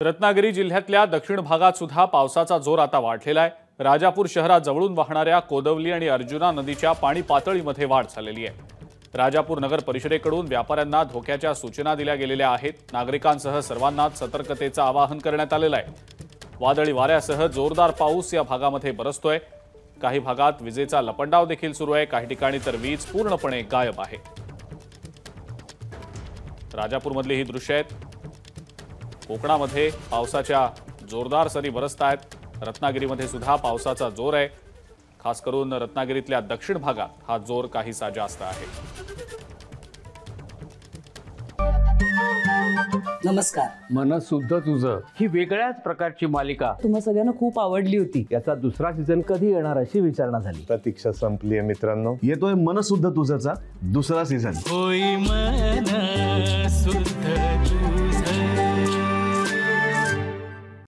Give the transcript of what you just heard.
रत्नागिरी जिल्ह्यातल्या दक्षिण भागात सुद्धा पावसाचा जोर आता वाढलेला आहे। राजापूर शहराजवळून वाहणाऱ्या कोदवली आणि अर्जुना नदीच्या पाणी पातळीमध्ये वाढ झालेली आहे। राजापूर नगर परिषदेकडून व्यापाऱ्यांना धोक्याच्या सूचना दिल्या गेलेल्या आहेत। नागरिकांसह सर्वांनाच सतर्कतेचं आवाहन करण्यात आलेलं आहे। वादळी वाऱ्यासह जोरदार पाऊस या भागामध्ये बरसतोय। काही भागात विजेचा लपंडाव देखील सुरू आहे, काही ठिकाणी तर वीज पूर्णपणे गायब आहे। राजापूरमधली ही दृश्य आहेत। कोकणामध्ये पावसाच्या जोरदार सरी बरसत आहेत। रत्नागिरीमध्ये सुद्धा पावसाचा जोर आहे। खास करून रत्नागिरीतल्या दक्षिण भागात हा जोर काहीसा जास्त आहे। नमस्कार। मन शुद्ध तुझं ही वेगळ्याच प्रकारची मालिका तुम्हा सगळ्यांना खूप आवडली होती। याचा दुसरा सीझन कधी येणार अशी विचारणा झाली। प्रतीक्षा संपली आहे मित्रांनो। येतोय मन शुद्ध तुझंचा दुसरा सीझन। होई मन शुद्ध